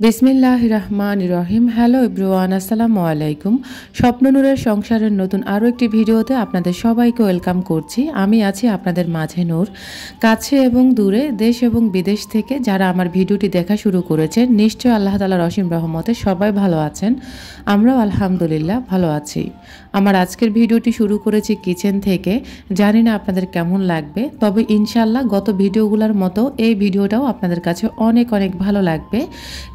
বিসমিল্লাহির রহমানির রহিম। Hello everyone, আসসালামু আলাইকুম। স্বপ্ন নূরের সংসারের নতুন আরও একটি ভিডিওতে আপনাদের সবাইকে ওয়েলকাম করছি। আমি আছি আপনাদের মাঝে নূর। কাছে এবং দূরে, দেশ এবং বিদেশ থেকে যারা আমার ভিডিওটি দেখা শুরু করেছেন, নিশ্চয় আল্লাহ তাআলার অসীম রহমতে সবাই ভালো আছেন। আমরাও আলহামদুলিল্লাহ ভালো আছি। আমার আজকের ভিডিওটি শুরু করেছি কিচেন থেকে। জানি না আপনাদের কেমন লাগবে, তবে ইনশাআল্লাহ গত ভিডিওগুলোর মতো এই ভিডিওটাও আপনাদের কাছে অনেক অনেক ভালো লাগবে।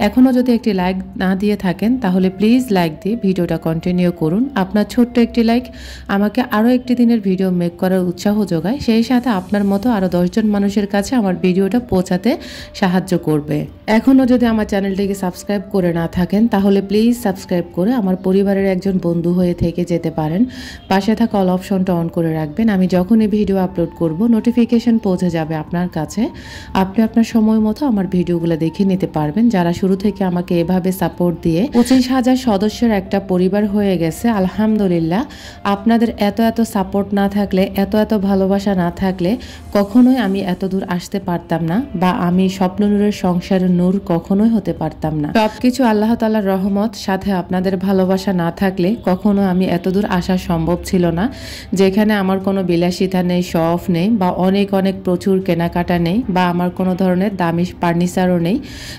এখনও যদি একটি লাইক না দিয়ে থাকেন তাহলে প্লিজ লাইক দিয়ে ভিডিওটা কন্টিনিউ করুন। আপনার ছোট্ট একটি লাইক আমাকে আরও একটি দিনের ভিডিও মেক করার উৎসাহ যোগায়, সেই সাথে আপনার মতো আরও 10 জন মানুষের কাছে আমার ভিডিওটা পৌঁছাতে সাহায্য করবে। এখনও যদি আমার চ্যানেলটিকে সাবস্ক্রাইব করে না থাকেন তাহলে প্লিজ সাবস্ক্রাইব করে আমার পরিবারের একজন বন্ধু হয়ে থেকে যেতে পারেন। পাশে থাকা অল অপশনটা অন করে রাখবেন। আমি যখনই ভিডিও আপলোড করব নোটিফিকেশন পৌঁছে যাবে আপনার কাছে। আপনি আপনার সময় মতো আমার ভিডিওগুলো দেখে নিতে পারবেন। যারা শুরু থেকে আমাকে এভাবে সাপোর্ট দিয়ে 25,000 সদস্যের একটা পরিবার হয়ে গেছে, আলহামদুলিল্লাহ। আপনাদের এত এত সাপোর্ট না থাকলে, এত এত ভালোবাসা না থাকলে কখনোই আমি এত দূর আসতে পারতাম না, বা আমি স্বপ্ন নূরের সংসারের নূর কখনোই হতে পারতাম না। সবকিছু আল্লাহ তাআলার রহমত, সাথে আপনাদের ভালোবাসা না থাকলে কখনো আমি এত দূর আসা সম্ভব ছিল না। যেখানে আমার কোনো বিলাসিতা নেই, শখ নেই, বা অনেক অনেক প্রচুর কেনাকাটা নেই, বা আমার কোনো ধরনের দামি ফার্নিচারও নেই।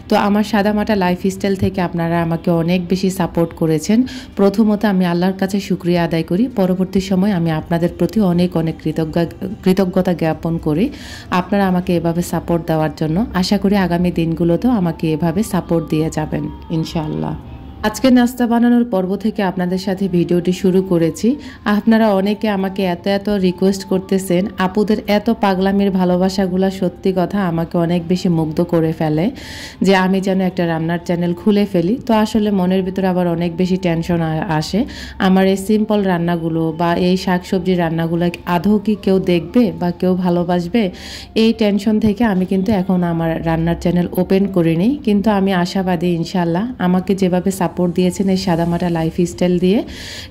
তো আমার সাদামাটা লাইফস্টাইল থেকে আপনারা আমাকে অনেক বেশি সাপোর্ট করেছেন। প্রথমত আমি আল্লাহর কাছে শুকরিয়া আদায় করি। পরবর্তী সময় আমি আপনাদের প্রতি অনেক অনেক কৃতজ্ঞতা জ্ঞাপন করি আপনারা আমাকে এভাবে সাপোর্ট দেওয়ার জন্য। আশা করি আগামী দিনগুলোতেও আমাকে এভাবে সাপোর্ট দিয়ে যাবেন ইনশাআল্লাহ। আজকে নাস্তা বানানোর পর্ব থেকে আপনাদের সাথে ভিডিওটি শুরু করেছি। আপনারা অনেকে আমাকে এত এত রিকোয়েস্ট করতেছেন, আপুদের এত পাগলামির ভালোবাসাগুলো সত্যি কথা আমাকে অনেক বেশি মুগ্ধ করে ফেলে, যে আমি যেন একটা রান্নার চ্যানেল খুলে ফেলি। তো আসলে মনের ভিতরে আবার অনেক বেশি টেনশন আসে, আমার এই সিম্পল রান্নাগুলো বা এই শাকসবজির রান্নাগুলো আদৌ কি কেউ দেখবে বা কেউ ভালোবাসবে, এই টেনশন থেকে আমি কিন্তু এখন আমার রান্নার চ্যানেল ওপেন করিনি। কিন্তু আমি আশাবাদী ইনশাআল্লাহ আমাকে যেভাবে সাপোর্ট দিয়েছেন এই সাদামাটা লাইফস্টাইল দিয়ে,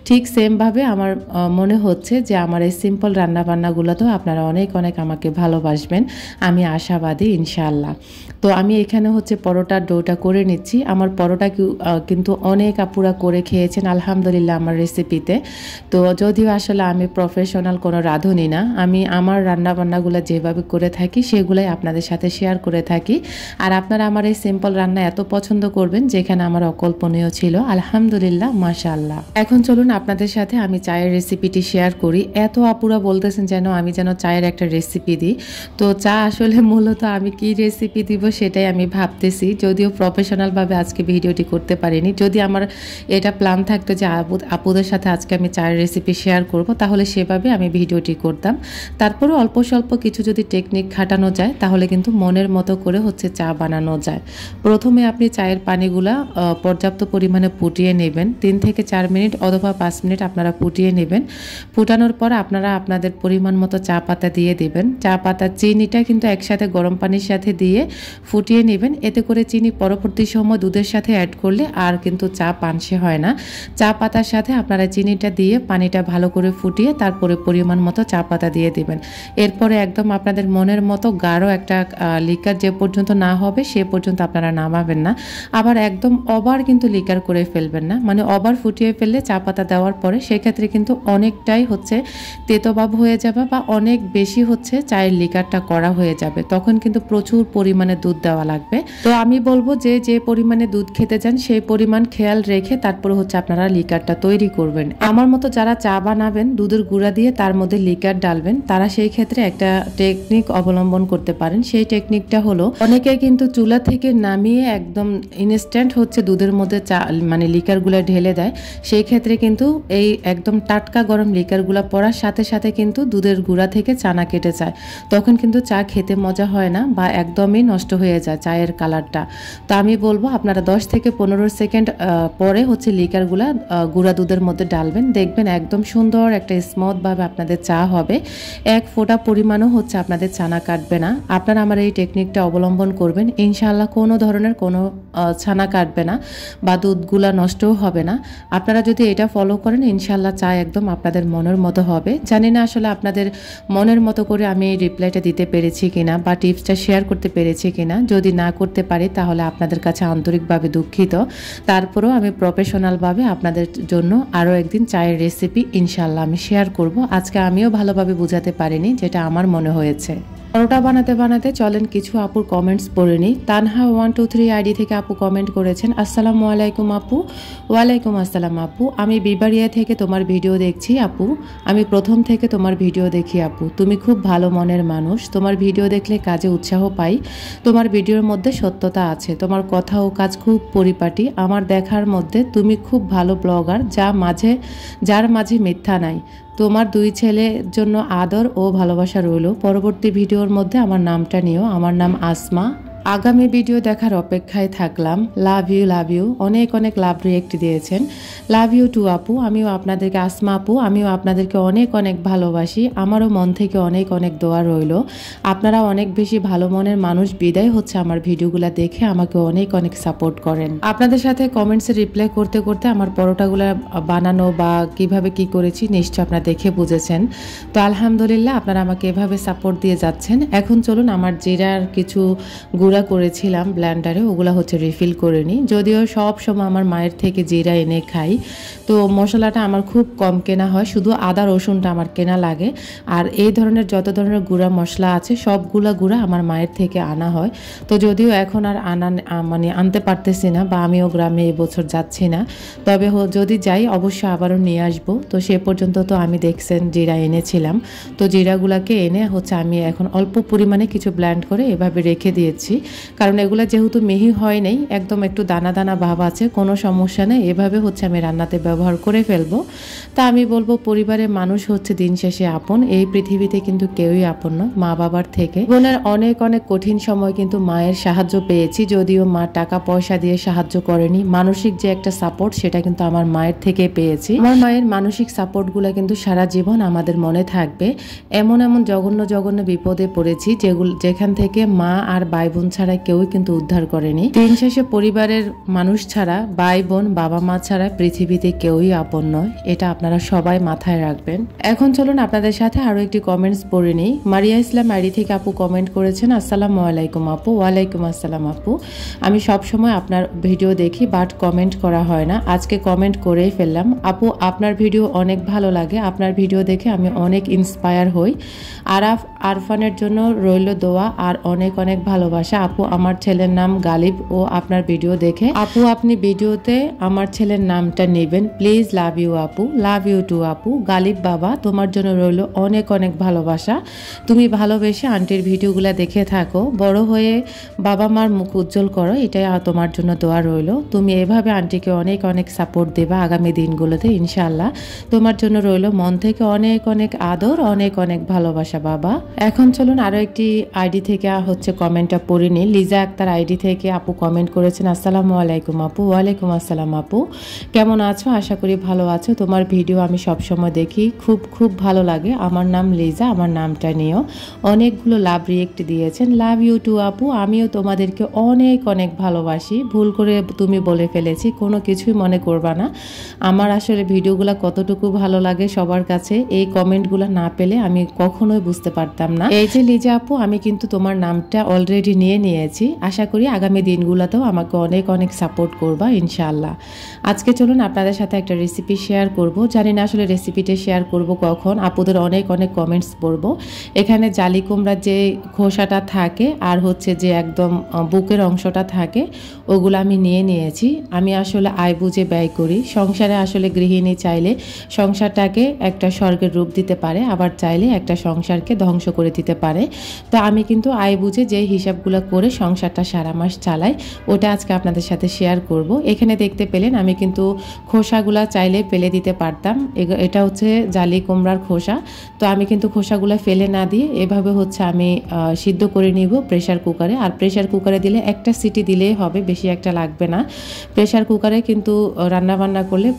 ঠিক সেমভাবে আমার মনে হচ্ছে যে আমার এই সিম্পল রান্নাবান্নাগুলোতেও আপনারা অনেক অনেক আমাকে ভালোবাসবেন। আমি আশাবাদী ইনশাআল্লাহ। তো আমি এখানে পরোটার ডোটা করে নিচ্ছি। আমার পরোটা কিন্তু অনেক আপুরা করে খেয়েছেন আলহামদুলিল্লাহ আমার রেসিপিতে। তো যদিও আসলে আমি প্রফেশনাল কোনো রাঁধুনি না, আমি আমার রান্নাবান্নাগুলো যেভাবে করে থাকি সেগুলাই আপনাদের সাথে শেয়ার করে থাকি। আর আপনারা আমার এই সিম্পল রান্না এত পছন্দ করবেন যেখানে আমার অকল্পনীয় ছিল, আলহামদুলিল্লাহ, মাশাআল্লাহ। এখন চলুন আপনাদের সাথে আমি চায়ের রেসিপিটি শেয়ার করি। এত আপুরা বলতেছেন আমি যেন চায়ের একটা রেসিপি দিই। তো চা আসলে মূলত আমি কি রেসিপি দিব সেটাই আমি ভাবতেছি, যদিও প্রফেশনালভাবে আজকে ভিডিওটি করতে পারিনি। যদি আমার এটা প্ল্যান থাকতো যে আপুদের সাথে আজকে আমি চায়ের রেসিপি শেয়ার করব, তাহলে সেভাবে আমি ভিডিওটি করতাম। তারপরে অল্প স্বল্প কিছু যদি টেকনিক খাটানো যায় তাহলে কিন্তু মনের মতো করে চা বানানো যায়। প্রথমে আপনি চায়ের পানিগুলা পর্যাপ্ত পরিমাণে ফুটিয়ে নেবেন। 3 থেকে 4 মিনিট অথবা 5 মিনিট আপনারা ফুটিয়ে নেবেন। ফুটানোর পর আপনারা আপনাদের পরিমাণ মতো চা পাতা দিয়ে দিবেন। চা পাতা চিনিটা কিন্তু একসাথে গরম পানির সাথে দিয়ে ফুটিয়ে নেবেন। এতে করে চিনি পরবর্তী সময় দুধের সাথে অ্যাড করলে আর কিন্তু চা পানসে হয় না। চা পাতার সাথে আপনারা চিনিটা দিয়ে পানিটা ভালো করে ফুটিয়ে তারপরে পরিমাণ মতো চা পাতা দিয়ে দিবেন। এরপরে একদম আপনাদের মনের মতো গাঢ় একটা লিকার যে পর্যন্ত না হবে সে পর্যন্ত আপনারা নামাবেন না। আবার একদম ওভার কিন্তু লিকার করে ফেলবেন না, মানে ওভার ফুটিয়ে ফেললে চা পাতা দেওয়ার পরে সেক্ষেত্রে কিন্তু অনেকটাই তেতোভাব হয়ে যাবে, বা অনেক বেশি চায়ের লিকারটা করা হয়ে যাবে। তখন কিন্তু প্রচুর পরিমাণে দুধ দেওয়া লাগবে। তো আমি বলবো যে পরিমাণে দুধ খেতে চান সেই পরিমাণ খেয়াল রেখে তারপরে আপনারা লিকারটা তৈরি করবেন। আমার মতো যারা চা বানাবেন দুধের গুঁড়া দিয়ে তার মধ্যে লিকার ডালবেন, তারা সেই ক্ষেত্রে একটা টেকনিক অবলম্বন করতে পারেন। সেই টেকনিকটা হলো, অনেকে কিন্তু চুলা থেকে নামিয়ে একদম ইনস্ট্যান্ট দুধের মধ্যে চা মানে লিকারগুলো ঢেলে দেয়। সেই ক্ষেত্রে কিন্তু এই একদম টাটকা গরম লিকারগুলো পড়ার সাথে সাথে কিন্তু দুধের গুঁড়া থেকে চানা কেটে যায়। তখন কিন্তু চা খেতে মজা হয় না, বা একদমই নষ্ট হয়ে যায় চায়ের কালারটা। তো আমি বলবো আপনারা 10 থেকে 15 সেকেন্ড পরে লিকারগুলা গুঁড়া দুধের মধ্যে ডালবেন। দেখবেন একদম সুন্দর একটা স্মুথভাবে আপনাদের চা হবে। এক ফোঁটা পরিমাণও আপনাদের ছানা কাটবে না। আপনারা আমার এই টেকনিকটা অবলম্বন করবেন, ইনশাআল্লাহ কোনো ধরনের কোনো ছানা কাটবে না বা দুধগুলা নষ্টও হবে না। আপনারা যদি এটা ফলো করেন ইনশাআল্লাহ চা একদম আপনাদের মনের মতো হবে। জানি না আসলে আপনাদের মনের মতো করে আমি এই রিপ্লাইটা দিতে পেরেছি কিনা বা টিপসটা শেয়ার করতে পেরেছি কিনা। কিনা। যদি না করতে পারি তাহলে আপনাদের কাছে আন্তরিকভাবে দুঃখিত। তারপরেও আমি প্রফেশনালভাবে আপনাদের জন্য আরও একদিন চায়ের রেসিপি ইনশাল্লাহ আমি শেয়ার করব। আজকে আমিও ভালোভাবে বোঝাতে পারিনি, যেটা আমার মনে হয়েছে। পরোটা বানাতে বানাতে চলেন কিছু আপুর কমেন্টস পড়ে নিই। তানহা 123 আইডি থেকে আপু কমেন্ট করেছেন, আসসালামু আলাইকুম আপু। ওয়ালাইকুম আসসালাম আপু, আমি বিবাড়িয়া থেকে তোমার ভিডিও দেখছি আপু। আমি প্রথম থেকে তোমার ভিডিও দেখি আপু। তুমি খুব ভালো মনের মানুষ, তোমার ভিডিও দেখলে কাজে উৎসাহ পাই। তোমার ভিডিওর মধ্যে সত্যতা আছে, তোমার কথা ও কাজ খুব পরিপাটি। আমার দেখার মধ্যে তুমি খুব ভালো ব্লগার, যার মাঝে মিথ্যা নাই। তোমার 2 ছেলের জন্য আদর ও ভালোবাসা রইল। পরবর্তী ভিডিওর মধ্যে আমার নামটা নিও। আমার নাম আসমা। আগামী ভিডিও দেখার অপেক্ষায় থাকলাম। Love you. অনেক অনেক লাভ রিয়েক্ট দিয়েছেন। লাভ ইউ টু আপু। আমিও আপনাদেরকে, আসমা আপু, আমিও আপনাদেরকে অনেক অনেক ভালোবাসি। আমারও মন থেকে অনেক অনেক দোয়া রইল। আপনারা অনেক বেশি ভালো মনের মানুষ, বিদায় হচ্ছে আমার ভিডিওগুলো দেখে আমাকে অনেক অনেক সাপোর্ট করেন। আপনাদের সাথে কমেন্টসে রিপ্লাই করতে করতে আমার পরোটাগুলো বানানো বা কিভাবে কি করেছি নিশ্চয় আপনারা দেখে বুঝেছেন। তো আলহামদুলিল্লাহ, আপনারা আমাকে এভাবে সাপোর্ট দিয়ে যাচ্ছেন। এখন চলুন আমার জিরার কিছু গুঁড়া করেছিলাম ব্লেন্ডারে, ওগুলো হচ্ছে রিফিল করে নিই। যদিও সব সময় আমার মায়ের থেকে জিরা এনে খাই, তো মশলাটা আমার খুব কম কেনা হয়, শুধু আদা রসুনটা আমার কেনা লাগে। আর এই ধরনের যত ধরনের গুঁড়া মশলা আছে সবগুলা গুঁড়া আমার মায়ের থেকে আনা হয়। তো যদিও এখন আর আনতে পারতেছি না, বা আমিও গ্রামে এবছর যাচ্ছি না। তবে যদি যাই অবশ্যই আবারও নিয়ে আসবো। তো সে পর্যন্ত তো আমি দেখছেন জিরা এনেছিলাম। তো জিরাগুলাকে এনে হচ্ছে আমি এখন অল্প পরিমাণে কিছু ব্লেন্ড করে এভাবে রেখে দিয়েছি, কারণ এগুলা যেহেতু মিহি হয় নাই, একদম একটু দানা দানা ভাব আছে, কোনো সমস্যা নেই। এভাবে হচ্ছে আমি রান্নাতে ব্যবহার করে ফেলবো। তা আমি বলবো, পরিবারের মানুষ হচ্ছে দিন শেষে আপন। এই পৃথিবীতে কিন্তু কেউই আপন নয় মা বাবার থেকে। জীবনের অনেক অনেক কঠিন সময় কিন্তু মায়ের সাহায্য পেয়েছি, যদিও মা টাকা পয়সা দিয়ে সাহায্য করেনি। মানসিক যে একটা সাপোর্ট, সেটা কিন্তু আমার মায়ের থেকে পেয়েছি। আমার মায়ের মানসিক সাপোর্টগুলো কিন্তু সারা জীবন আমাদের মনে থাকবে। এমন এমন জঘন্য জঘন্য বিপদে পড়েছি যেখান থেকে মা আর ভাই বোন ছাড়া কেউই কিন্তু উদ্ধার করেনি। দিন শেষে পরিবারের মানুষ ছাড়া, ভাই বোন বাবা মা ছাড়া পৃথিবীতে কেউই আপন নয়, এটা আপনারা সবাই মাথায় রাখবেন। এখন চলুন আপনাদের সাথে আরো একটি কমেন্টস পড়ে নিই। মারিয়া ইসলাম আইডি থেকে আপু কমেন্ট করেছেন, আসসালামু আলাইকুম আপু। ওয়ালাইকুম আসসালাম আপু, আমি সব সময় আপনার ভিডিও দেখি, বাট কমেন্ট করা হয় না। আজকে কমেন্ট করেই ফেললাম। আপু, আপনার ভিডিও অনেক ভালো লাগে, আপনার ভিডিও দেখে আমি অনেক ইন্সপায়ার হই। আরফানের জন্য রইল দোয়া আর অনেক অনেক ভালোবাসা। আপু, আমার ছেলের নাম গালিব, ও আপনার ভিডিও দেখে আপু, আপনি ভিডিওতে আমার ছেলের নামটা নেবেন প্লিজ। লাভ ইউ আপু। লাভ ইউ টু আপু। গালিব বাবা, তোমার জন্য রইল অনেক অনেক ভালোবাসা। তুমি ভালোবেসে আন্টির ভিডিওগুলো দেখে থাকো, বড় হয়ে বাবা মার মুখ উজ্জ্বল করো, এটাই তোমার জন্য দোয়া রইল। তুমি এভাবে আন্টিকে অনেক অনেক সাপোর্ট দেবা আগামী দিনগুলোতে ইনশাআল্লাহ। তোমার জন্য রইল মন থেকে অনেক অনেক আদর, অনেক অনেক ভালোবাসা বাবা। এখন চলুন আরো একটি আইডি থেকে হচ্ছে কমেন্টটা পড়ে নিই। লিজা আক্তার আইডি থেকে আপু কমেন্ট করেছেন, আসসালামু আলাইকুম আপু। ওয়ালাইকুম আসসালাম আপু, কেমন আছো? আশা করি ভালো আছো। তোমার ভিডিও আমি সবসময় দেখি, খুব খুব ভালো লাগে। আমার নাম লিজা, আমার নামটা নিও। অনেকগুলো লাভ রিয়েক্ট দিয়েছেন। লাভ ইউ টু আপু, আমিও তোমাদেরকে অনেক অনেক ভালোবাসি। ভুল করে তুমি বলে ফেলেছি, কোনো কিছুই মনে করবা না। আমার আসলে ভিডিওগুলো কতটুকু ভালো লাগে সবার কাছে, এই কমেন্টগুলো না পেলে আমি কখনোই বুঝতে পারতাম না। এই যে লিজা আপু, আমি কিন্তু তোমার নামটা অলরেডি নিয়েছি। আশা করি আগামী দিনগুলোতেও আমাকে অনেক অনেক সাপোর্ট করবা ইনশাআল্লাহ। আজকে চলুন আপনাদের সাথে একটা রেসিপি শেয়ার করব। জানি না আসলে রেসিপিটা শেয়ার করব কখন, আপুদের অনেক অনেক কমেন্টস পড়বো। এখানে জালি কুমড়ার যে খোসাটা থাকে আর হচ্ছে যে একদম বুকের অংশটা থাকে, ওগুলো আমি নিয়েছি। আমি আসলে আয় বুঝে ব্যয় করি। সংসারে আসলে গৃহিণী চাইলে সংসারটাকে একটা স্বর্গের রূপ দিতে পারে, আবার চাইলে একটা সংসারকে ধ্বংস করে দিতে পারে। তো আমি কিন্তু আয় বুঝে যে হিসাবগুলো করে সংসারটা সারা মাস চালাই, ওটা আজকে আপনাদের সাথে শেয়ার করব। এখানে দেখতে পেলেন আমি কিন্তু খোসাগুলা চাইলে ফেলে দিতে পারতাম। এটা হচ্ছে জালি কুমড়ার খোসা। তো আমি কিন্তু খোসাগুলো ফেলে না দিয়ে এভাবে হচ্ছে আমি সিদ্ধ করে নিব প্রেশার কুকারে। আর প্রেশার কুকারে দিলে একটা সিটি দিলেই হবে, বেশি একটা লাগবে না। প্রেশার কুকারে কিন্তু রান্নাবান্না করলে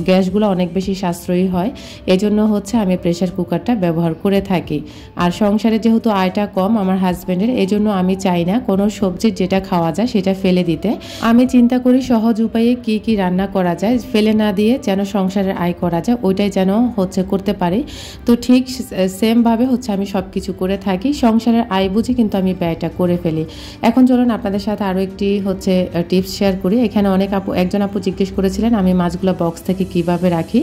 গ্যাসগুলো অনেক বেশি সাশ্রয়ী হয়, এজন্য হচ্ছে আমি প্রেশার কুকারটা ব্যবহার করে থাকি। আর সংসারে যেহেতু আয়টা কম আমার হাজব্যান্ডের, এজন্য আমি চাই না কোনো সবজির যেটা খাওয়া যায় সেটা ফেলে দিতে। আমি চিন্তা করি সহজ উপায়ে কি কি রান্না করা যায়, ফেলে না দিয়ে যেন সংসারের আয় করা যায় ওইটাই যেন করতে পারি। তো ঠিক সেমভাবে আমি সব কিছু করে থাকি, সংসারের আয় বুঝে কিন্তু আমি ব্যয়টা করে ফেলি। এখন চলুন আপনাদের সাথে আরও একটি টিপস শেয়ার করি। এখানে একজন আপু জিজ্ঞেস করেছিলেন আমি মাছগুলো বক্স থেকে কিভাবে রাখি।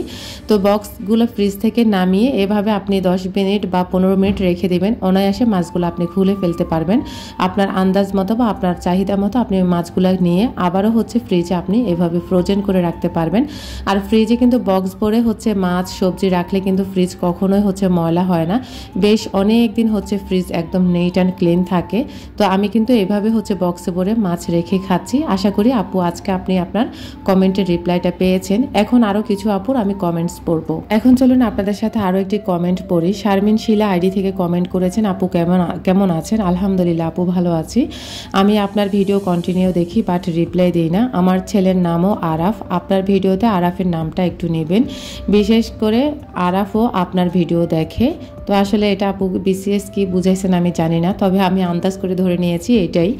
তো বক্সগুলো ফ্রিজ থেকে নামিয়ে এভাবে আপনি 10 মিনিট বা 15 মিনিট রেখে দেবেন, অনায়াসে মাছগুলো আপনি খুলে ফেলতে পারবেন। আপনার আন্দাজ মতো বা আপনার চাহিদা মতো আপনি মাছগুলো নিয়ে আবারও ফ্রিজে আপনি এভাবে ফ্রোজেন করে রাখতে পারবেন। আর ফ্রিজে কিন্তু বক্স ভরে মাছ সবজি রাখলে কিন্তু ফ্রিজ কখনোই ময়লা হয় না, বেশ অনেক দিন ফ্রিজ একদম নিট অ্যান্ড ক্লিন থাকে। তো আমি কিন্তু এভাবে বক্সে ভরে মাছ রেখে খাচ্ছি। আশা করি আপু আজকে আপনি আপনার কমেন্টের রিপ্লাইটা পেয়েছেন। এখন আরও কিছু আপুর আমি কমেন্টস পড়বো। এখন চলুন আপনাদের সাথে আরও একটি কমেন্ট পড়ি। শারমিন শিলা আইডি থেকে কমেন্ট করেছেন, আপু কেমন আছেন? আলহামদুলিল্লাহ আপু ভালো আছি। আমি আপনার ভিডিও কন্টিনিউ দেখি বাট রিপ্লাই দিই না। আমার ছেলের নামও আরাফ, আপনার ভিডিওতে আরাফের নামটা একটু নেবেন, বিশেষ করে আরাফও আপনার ভিডিও দেখে। তো আসলে এটা আপু বিসিএস কি বুঝাইছেন আমি জানি না, তবে আমি আন্দাজ করে ধরে নিয়েছি এটাই।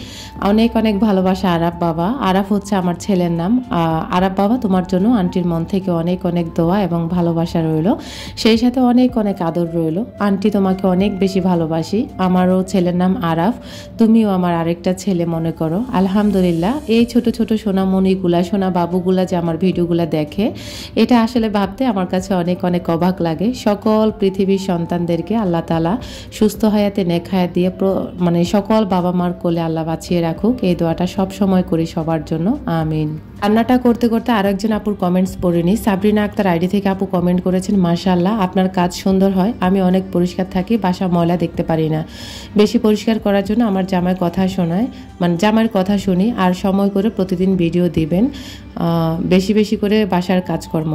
অনেক অনেক ভালোবাসা আরাফ বাবা। আরাফ আমার ছেলের নাম। আরাফ বাবা তোমার জন্য আন্টির মন থেকে অনেক অনেক দোয়া এবং ভালোবাসা রইল, সেই সাথে অনেক অনেক আদর রইল। আন্টি তোমাকে অনেক বেশি ভালোবাসি। আমারও ছেলের নাম আরাফ, তুমিও আমার আরেকটা ছেলে মনে করো। আলহামদুলিল্লাহ এই ছোট ছোট সোনামণিগুলা সোনা বাবুগুলা যে আমার ভিডিওগুলা দেখে, এটা আসলে ভাবতে আমার কাছে অনেক অনেক অবাক লাগে। সকল পৃথিবীর সন্তানদেরকে আল্লাহ তাআলা সুস্থ হায়াতে নেক হায়াত দিয়ে সকল বাবা মার কোলে আল্লাহ বাঁচিয়ে রাখুক, এই দোয়াটা সব সময় করি সবার জন্য, আমিন। রান্নাটা করতে করতে আরেকজন আপুর কমেন্টস পড়িনি। সাবরিনা আক্তার আইডি থেকে আপু কমেন্ট করেছেন, মাশাআল্লাহ আপনার কাজ সুন্দর হয়, আমি অনেক পরিষ্কার থাকি, বাসা ময়লা দেখতে পারি না। বেশি পরিষ্কার করার জন্য আমার জামাইয়ের কথা শুনি আর সময় করে প্রতিদিন ভিডিও দিবেন, বেশি বেশি করে বাসার কাজকর্ম।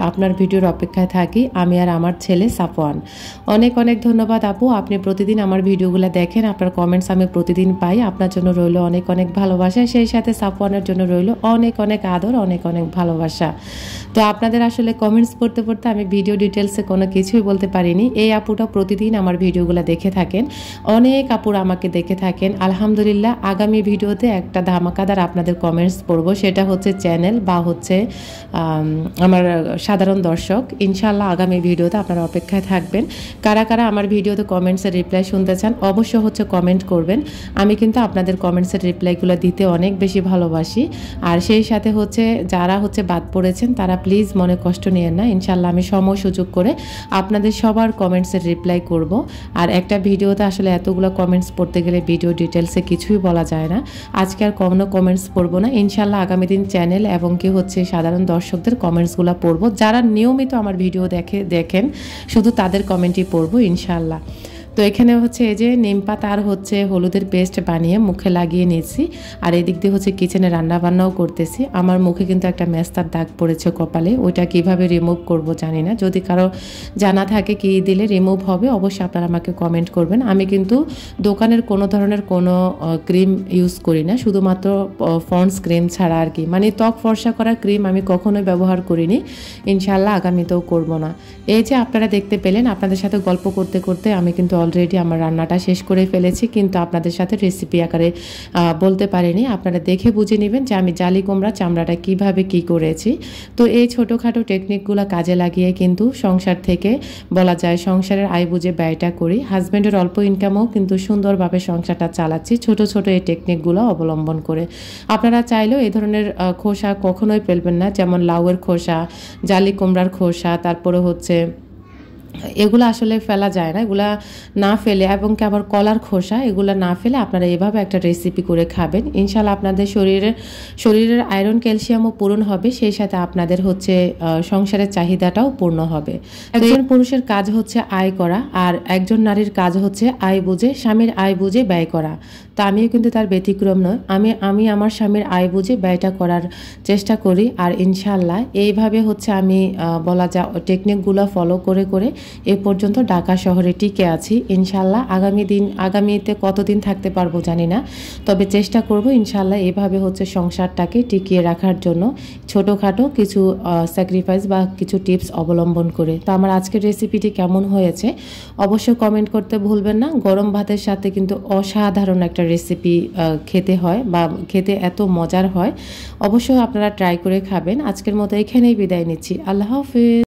আপনার ভিডিওর অপেক্ষায় থাকি আমি আর আমার ছেলে সাফওয়ান। অনেক অনেক ধন্যবাদ আপু, আপনি প্রতিদিন আমার ভিডিওগুলো দেখেন, আপনার কমেন্টস আমি প্রতিদিন পাই। আপনার জন্য রইল অনেক অনেক ভালোবাসা, সেই সাথে সাফওয়ানের জন্য রইল অনেক অনেক আদর, অনেক অনেক ভালোবাসা। তো আপনাদের আসলে কমেন্টস পড়তে পড়তে আমি ভিডিও ডিটেলসে কোনো কিছুই বলতে পারিনি। এই আপুটা প্রতিদিন আমার ভিডিওগুলো দেখে থাকেন, অনেক আপুরা আমাকে দেখে থাকেন। আলহামদুলিল্লাহ আগামী ভিডিওতে একটা ধামাকাদার আপনাদের কমেন্টস পড়বো, সেটা চ্যানেল বা আমার সাধারণ দর্শক। ইনশাআল্লাহ আগামী ভিডিওতে আপনারা অপেক্ষায় থাকবেন। কারা কারা আমার ভিডিওতে কমেন্টসের রিপ্লাই শুনতে চান অবশ্য কমেন্ট করবেন। আমি কিন্তু আপনাদের কমেন্টসের রিপ্লাইগুলো দিতে অনেক বেশি ভালোবাসি। আর সেই সাথে যারা বাদ পড়েছেন তারা প্লিজ মনে কষ্ট নিয়েন না, ইনশাআল্লাহ আমি সময় সুযোগ করে আপনাদের সবার কমেন্টসের রিপ্লাই করব। আর একটা ভিডিওতে আসলে এতগুলো কমেন্টস পড়তে গেলে ভিডিও ডিটেলসে কিছুই বলা যায় না। আজকে আর কোনো কমেন্টস পড়বো না, ইনশাআল্লাহ আগামী দিন চ্যানেল এবং সাধারণ দর্শকদের কমেন্টসগুলো পড়বো। যারা নিয়মিত আমার ভিডিও দেখেন শুধু তাদের কমেন্টই পড়বো ইনশাআল্লাহ। তো এখানে এই যে নিম পাতা আর হলুদের পেস্ট বানিয়ে মুখে লাগিয়ে নিয়েছি, আর এদিক দিয়ে কিচেনে রান্না বান্নাও করতেছি। আমার মুখে কিন্তু একটা মেস্তার দাগ পড়েছে কপালে, ওইটা কিভাবে রিমুভ করব জানি না। যদি কারো জানা থাকে কি দিলে রিমুভ হবে অবশ্যই আপনারা আমাকে কমেন্ট করবেন। আমি কিন্তু দোকানের কোনো ধরনের কোনো ক্রিম ইউজ করি না, শুধুমাত্র পন্ডস ক্রিম ছাড়া আর কি, ত্বক ফর্সা করা ক্রিম আমি কখনোই ব্যবহার করিনি, ইনশাআল্লাহ আগামীতেও করব না। এই যে আপনারা দেখতে পেলেন, আপনাদের সাথে গল্প করতে করতে আমি কিন্তু অলরেডি আমার রান্নাটা শেষ করে ফেলেছি, কিন্তু আপনাদের সাথে রেসিপি আকারে বলতে পারিনি। আপনারা দেখে বুঝে নেবেন যে আমি জালি কুমড়া চামড়াটা কিভাবে কি করেছি। তো এই ছোটোখাটো টেকনিকগুলো কাজে লাগিয়ে কিন্তু সংসার থেকে বলা যায় সংসারের আয় বুঝে ব্যয়টা করি। হাজব্যান্ডের অল্প ইনকামও কিন্তু সুন্দরভাবে সংসারটা চালাচ্ছি ছোট ছোট এই টেকনিকগুলো অবলম্বন করে। আপনারা চাইলেও এই ধরনের খোসা কখনোই ফেলবেন না, যেমন লাউয়ের খোসা, জালি কুমড়ার খোসা, তারপরে এগুলো আসলে ফেলা যায় না, এগুলা না ফেলে, এবং কি আবার কলার খোসা, এগুলো না ফেলে আপনারা এভাবে একটা রেসিপি করে খাবেন। ইনশাআল্লাহ আপনাদের শরীরের আয়রন ক্যালসিয়ামও পূরণ হবে, সেই সাথে আপনাদের সংসারের চাহিদাটাও পূর্ণ হবে। একজন পুরুষের কাজ আয় করা, আর একজন নারীর কাজ আয় বুঝে, স্বামীর আয় বুঝে ব্যয় করা। তো আমিও কিন্তু তার ব্যতিক্রম নয়, আমি আমার স্বামীর আয় বুঝে ব্যয়টা করার চেষ্টা করি। আর ইনশাআল্লাহ এইভাবে আমি বলা যায় টেকনিকগুলো ফলো করে করে এ পর্যন্ত ঢাকা শহরে টিকে আছি। ইনশাল্লাহ আগামীতে কতদিন থাকতে পারবো জানি না, তবে চেষ্টা করব ইনশাল্লাহ এভাবে হচ্ছে সংসারটাকে টিকিয়ে রাখার জন্য ছোটোখাটো কিছু স্যাক্রিফাইস বা কিছু টিপস অবলম্বন করে। তো আমার আজকের রেসিপিটি কেমন হয়েছে অবশ্যই কমেন্ট করতে ভুলবেন না। গরম ভাতের সাথে কিন্তু অসাধারণ একটা রেসিপি খেতে হয় বা খেতে এত মজার হয়। অবশ্যই আপনারা ট্রাই করে খাবেন। আজকের মতো এখানেই বিদায় নিচ্ছি। আল্লাহ হাফেজ।